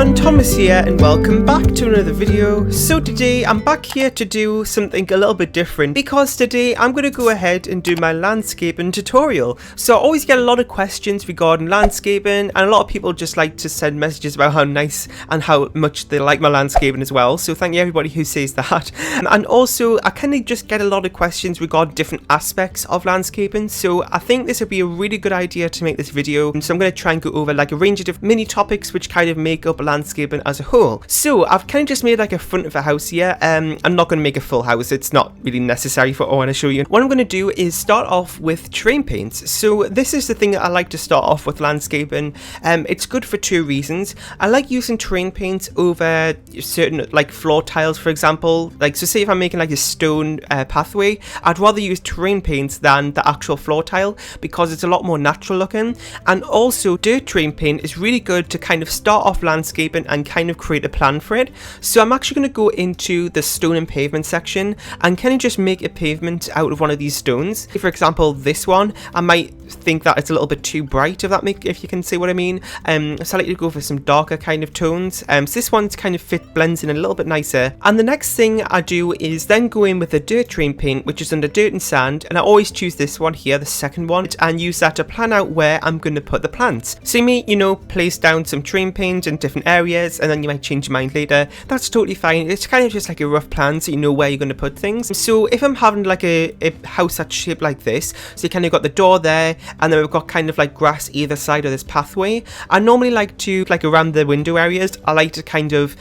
everyone, Thomas here and welcome back to another video. So today I'm back here to do something a little bit different because today I'm going to go ahead and do my landscaping tutorial. So I always get a lot of questions regarding landscaping and a lot of people just like to send messages about how nice and how much they like my landscaping as well. So thank you everybody who says that. And also I kind of just get a lot of questions regarding different aspects of landscaping. So I think this would be a really good idea to make this video. So I'm going to try and go over like a range of different mini topics which kind of make up landscaping as a whole. So I've kind of just made like a front of a house here. I'm not going to make a full house, it's not really necessary for what I want to show you. What I'm going to do is start off with terrain paints. So this is the thing that I like to start off with landscaping. It's good for two reasons. I like using terrain paints over certain like floor tiles, for example. Like, so say if I'm making like a stone pathway, I'd rather use terrain paints than the actual floor tile because it's a lot more natural looking. And also dirt terrain paint is really good to kind of start off landscaping and kind of create a plan for it. So I'm actually going to go into the stone and pavement section and kind of just make a pavement out of one of these stones. For example, this one, I might think that it's a little bit too bright, if you can see what I mean. So I like to go for some darker kind of tones. So this one's kind of blends in a little bit nicer. And the next thing I do is then go in with the dirt terrain paint, which is under dirt and sand, and I always choose this one here, the second one, and use that to plan out where I'm going to put the plants. So you may, place down some terrain paint in different areas and then you might change your mind later. That's totally fine. It's kind of just like a rough plan so you know where you're going to put things. So if I'm having like a house that's shaped like this, so you kind of got the door there and then we've got kind of like grass either side of this pathway, I normally like to, like around the window areas, I like to kind of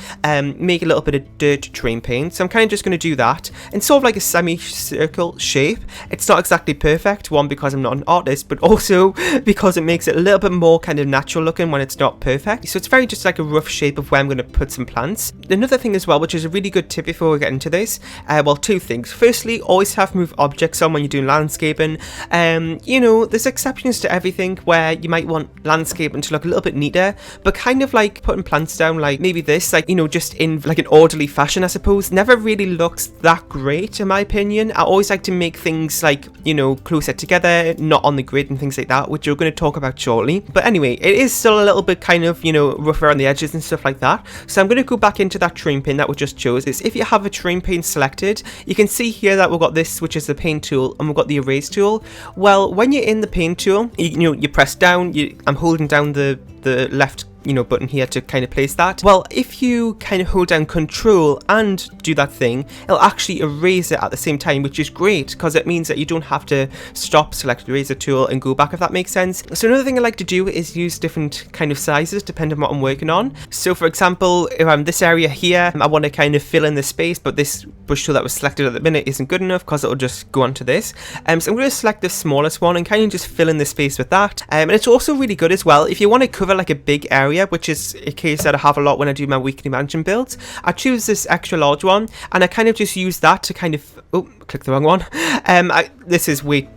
make a little bit of dirt terrain paint. So I'm kind of just going to do that in sort of like a semicircle shape. It's not exactly perfect, one because I'm not an artist, but also because it makes it a little bit more kind of natural looking when it's not perfect. So it's very just like a rough shape of where I'm going to put some plants. Another thing as well, which is a really good tip before we get into this, well, two things. Firstly, always have move objects on when you're doing landscaping. There's exceptions to everything where you might want landscaping to look a little bit neater, but kind of like putting plants down like maybe this, like, just in like an orderly fashion, I suppose, never really looks that great in my opinion. I always like to make things like, closer together, not on the grid and things like that, which we're going to talk about shortly. But anyway, it is still a little bit kind of, rough around the edges and stuff like that. So I'm going to go back into that terrain paint that we just chose. Is if you have a terrain paint selected, you can see here that we've got this, which is the paint tool, and we've got the erase tool. Well, when you're in the paint tool, you press down, I'm holding down the left button here to kind of place that. Well, if you kind of hold down control and do that thing, it'll actually erase it at the same time, which is great because it means that you don't have to stop, select the eraser tool and go back, if that makes sense. So another thing I like to do is use different kind of sizes depending on what I'm working on. So for example, if I'm this area here, I want to kind of fill in the space, but this brush tool that was selected at the minute isn't good enough because it'll just go onto this. So I'm going to select the smallest one and kind of just fill in the space with that. And it's also really good as well if you want to cover like a big area, which is a case that I have a lot when I do my weekly mansion builds. I choose this extra large one and I kind of just use that to kind of, click the wrong one. This is way,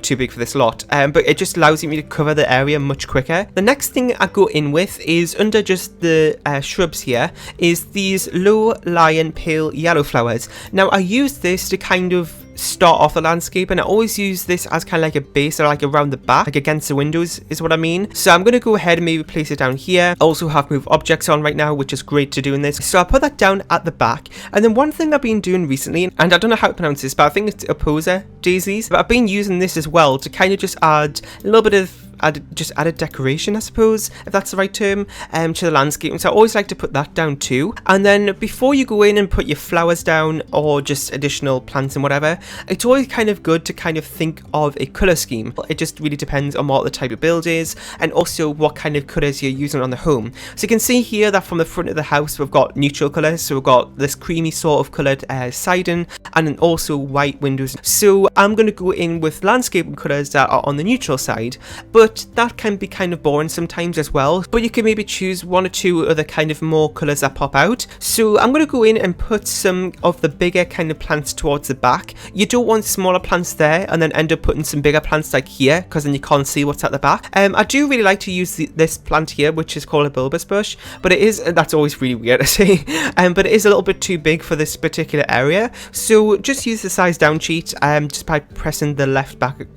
too big for this lot, but it just allows me to cover the area much quicker. The next thing I go in with is under just the shrubs here, is these low lying pale yellow flowers. Now I use this to kind of start off the landscape, and I always use this as kind of like a base or like around the back, like against the windows is what I mean. So I'm going to go ahead and maybe place it down here. I also have move objects on right now, which is great to do in this. So I'll put that down at the back. And then one thing I've been doing recently, and I don't know how to pronounce this, but I think it's Opposer daisies, but I've been using this as well to kind of just add a little bit of added decoration, I suppose, if that's the right term, to the landscape. So I always like to put that down too. And then before you go in and put your flowers down or just additional plants and whatever, it's always kind of good to kind of think of a colour scheme. It just really depends on what the type of build is and also what kind of colours you're using on the home. So you can see here that from the front of the house we've got neutral colours, so we've got this creamy sort of coloured siding and then also white windows. So I'm going to go in with landscape colours that are on the neutral side, but that can be kind of boring sometimes as well. But you can maybe choose one or two other kind of more colours that pop out. So I'm going to go in and put some of the bigger kind of plants towards the back. You don't want smaller plants there and then end up putting some bigger plants like here, because then you can't see what's at the back. I do really like to use this plant here, which is called a bulbous bush, but that's always really weird to say, but it is a little bit too big for this particular area. So just use the size down sheet just by pressing the left bracket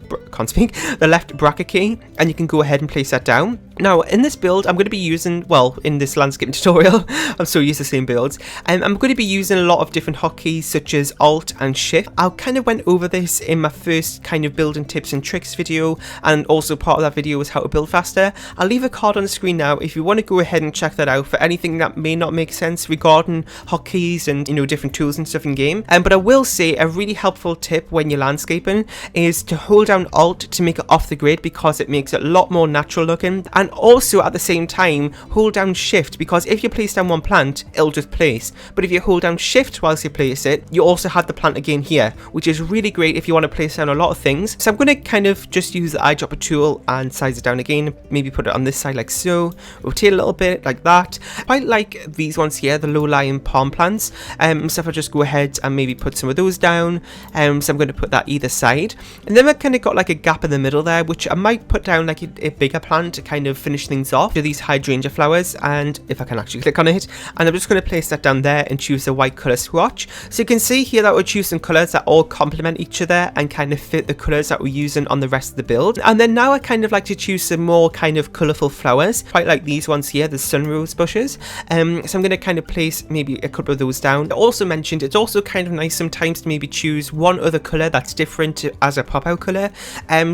key, and you can go ahead and place that down. Now in this build I'm going to be using, well, in this landscape tutorial, I'm so used to seeing builds, I'm going to be using a lot of different hotkeys such as Alt and Shift. I kind of went over this in my first kind of building tips and tricks video, and also part of that video was how to build faster. I'll leave a card on the screen now if you want to go ahead and check that out for anything that may not make sense regarding hotkeys and, you know, different tools and stuff in game. But I will say a really helpful tip when you're landscaping is to hold down Alt to make it off the grid, because it makes it a lot more natural looking. And also at the same time hold down Shift, because if you place down one plant it'll just place, but if you hold down Shift whilst you place it, you also have the plant again here, which is really great if you want to place down a lot of things. So I'm going to kind of just use the eyedropper tool and size it down again, maybe put it on this side like so, rotate a little bit like that. I quite like these ones here, the low-lying palm plants, so if I just go ahead and maybe put some of those down, so I'm going to put that either side, and then I've kind of got like a gap in the middle there, which I might put down like a bigger plant to kind of finish things off. Do these hydrangea flowers, and if I can actually click on it, and I'm just going to place that down there and choose the white color swatch. So you can see here that we're choosing colors that all complement each other and kind of fit the colors that we're using on the rest of the build. And then now I kind of like to choose some more kind of colorful flowers, quite like these ones here, the sunrose bushes. So I'm going to kind of place maybe a couple of those down. I also mentioned it's also kind of nice sometimes to maybe choose one other color that's different as a pop out color.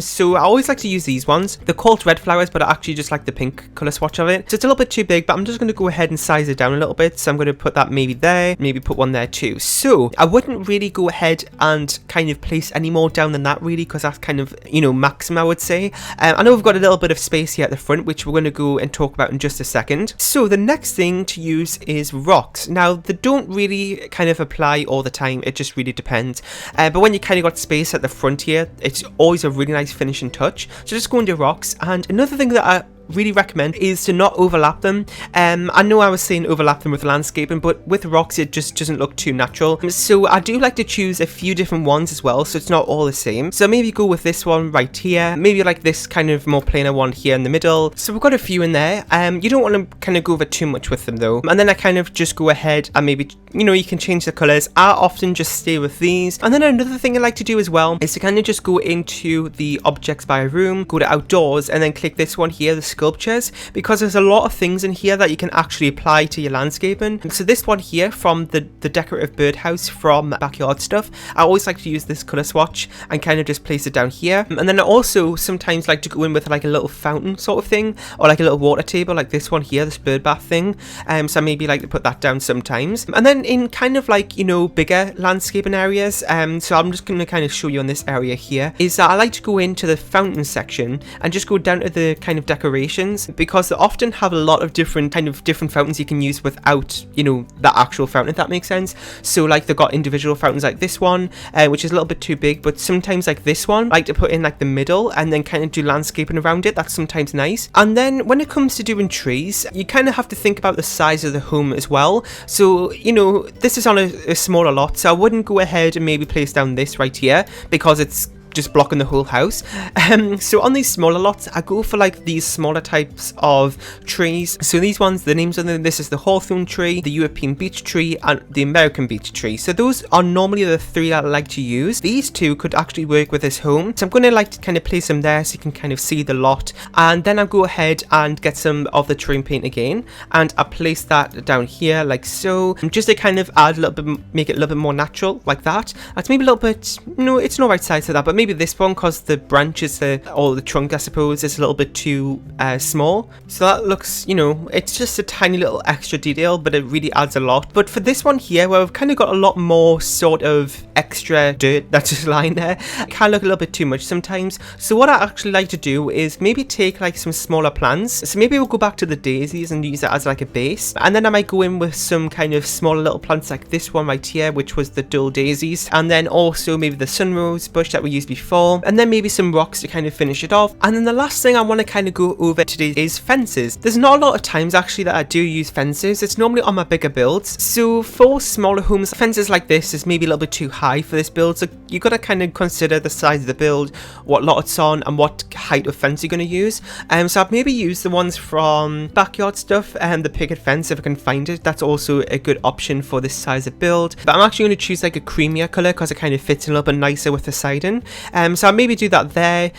So I always like to use these ones. They're called red flowers, but I actually just like the pink color swatch of it. So it's a little bit too big, but I'm just going to go ahead and size it down a little bit. So I'm going to put that maybe there, maybe put one there too. So I wouldn't really go ahead and kind of place any more down than that really, because that's kind of, you know, maximum I would say. I know we've got a little bit of space here at the front, which we're going to go and talk about in just a second. So the next thing to use is rocks. Now they don't really kind of apply all the time, it just really depends. But when you kind of got space at the front here, it's always a really nice finishing touch. So just go into rocks. And another thing that I really recommend is to not overlap them. I know I was saying overlap them with landscaping, but with rocks it just doesn't look too natural. So I do like to choose a few different ones as well, so it's not all the same. So maybe go with this one right here, maybe like this kind of more plainer one here in the middle. So we've got a few in there. You don't want to kind of go over too much with them though. And then I kind of just go ahead and maybe, you know, you can change the colors. I often just stay with these. And then another thing I like to do as well is to kind of just go into the objects by room, go to outdoors, and then click this one here, the sculptures, because there's a lot of things in here that you can actually apply to your landscaping. So this one here from the decorative birdhouse from Backyard Stuff, I always like to use this color swatch and kind of just place it down here. And then I also sometimes like to go in with like a little fountain sort of thing, or like a little water table like this one here, this bird bath thing. So I maybe like to put that down sometimes. And then in kind of like, you know, bigger landscaping areas, so I'm just going to kind of show you on this area here, is that I like to go into the fountain section and just go down to the kind of decorations, because they often have a lot of different fountains you can use without, you know, the actual fountain, if that makes sense. So like they've got individual fountains like this one, which is a little bit too big, but sometimes like this one, I like to put in like the middle and then kind of do landscaping around it. That's sometimes nice. And then when it comes to doing trees, you kind of have to think about the size of the home as well. So, you know, this is on a smaller lot, so I wouldn't go ahead and maybe place down this right here because it's just blocking the whole house. So on these smaller lots, I go for like these smaller types of trees. So these ones, the names of them, this is the hawthorn tree, the European beech tree, and the American beech tree. So those are normally the three that I like to use. These two could actually work with this home, so I'm going to like to kind of place them there so you can kind of see the lot. And then I'll go ahead and get some of the terrain paint again, and I'll place that down here like so, just to kind of add a little bit, make it a little bit more natural like that. That's maybe a little bit, no, it's not right size to that, but maybe this one, because the branches, or the trunk I suppose, is a little bit too small. So that looks, you know, it's just a tiny little extra detail, but it really adds a lot. But for this one here, where I've kind of got a lot more sort of extra dirt that's just lying there, it can look a little bit too much sometimes. So what I actually like to do is maybe take like some smaller plants. So maybe we'll go back to the daisies and use it as like a base, and then I might go in with some kind of smaller little plants like this one right here, which was the dull daisies, and then also maybe the sunrose bush that we used before, and then maybe some rocks to kind of finish it off. And then the last thing I want to kind of go over today is fences. There's not a lot of times actually that I do use fences. It's normally on my bigger builds. So for smaller homes, fences like this is maybe a little bit too high for this build, so you got to kind of consider the size of the build, what lot it's on, and what height of fence you're going to use. So I've maybe used the ones from Backyard Stuff and the picket fence if I can find it. That's also a good option for this size of build, but I'm actually going to choose like a creamier color because it kind of fits in a little bit nicer with the siding. So I'll maybe do that there.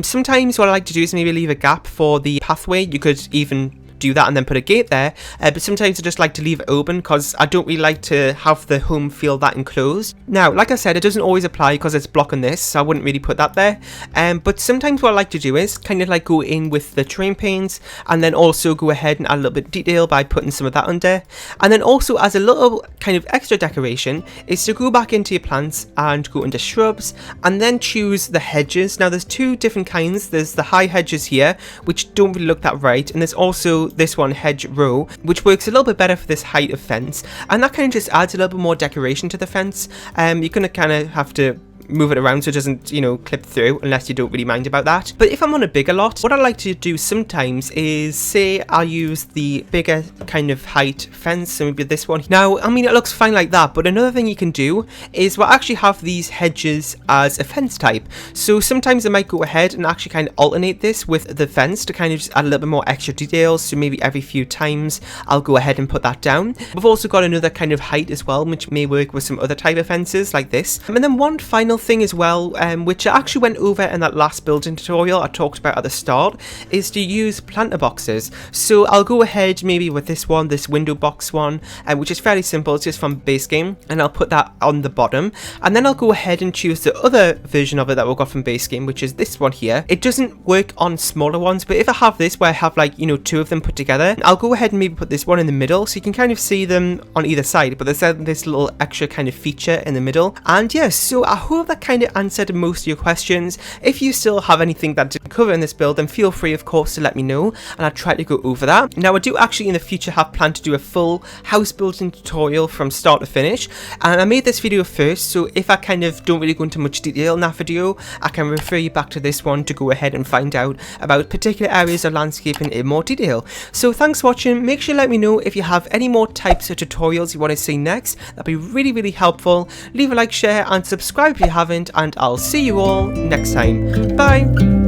Sometimes what I like to do is maybe leave a gap for the pathway. You could even do that and then put a gate there, but sometimes I just like to leave it open because I don't really like to have the home feel that enclosed. Now, like I said, it doesn't always apply because it's blocking this, so I wouldn't really put that there, but sometimes what I like to do is kind of like go in with the terrain paints and then also go ahead and add a little bit of detail by putting some of that under. And then also, as a little kind of extra decoration, is to go back into your plants and go into shrubs and then choose the hedges. Now there's two different kinds. There's the high hedges here, which don't really look that right, and there's also this one, hedge row, which works a little bit better for this height of fence, and that kind of just adds a little bit more decoration to the fence. You're gonna kind of have to move it around so it doesn't, you know, clip through, unless you don't really mind about that. But if I'm on a bigger lot, what I like to do sometimes is, say I'll use the bigger kind of height fence, so maybe this one. Now, I mean, it looks fine like that, but another thing you can do is we'll actually have these hedges as a fence type. So sometimes I might go ahead and actually kind of alternate this with the fence to kind of just add a little bit more extra details. So maybe every few times I'll go ahead and put that down. We've also got another kind of height as well, which may work with some other type of fences like this. And then one final thing as well, which I actually went over in that last building tutorial I talked about at the start, is to use planter boxes. So I'll go ahead maybe with this one, this window box one, which is fairly simple. It's just from base game, and I'll put that on the bottom, and then I'll go ahead and choose the other version of it that we got from base game, which is this one here. It doesn't work on smaller ones, but if I have this where I have, like, you know, two of them put together, I'll go ahead and maybe put this one in the middle so you can kind of see them on either side, but there's this little extra kind of feature in the middle. And yeah, so I hope that kind of answered most of your questions. If you still have anything that I didn't cover in this build, then feel free, of course, to let me know, and I'll try to go over that. Now, I do actually in the future have planned to do a full house building tutorial from start to finish, and I made this video first, so if I kind of don't really go into much detail in that video, I can refer you back to this one to go ahead and find out about particular areas of landscaping in more detail. So thanks for watching. Make sure to let me know if you have any more types of tutorials you want to see next. That'd be really, really helpful. Leave a like, share, and subscribe if you haven't, and I'll see you all next time. Bye!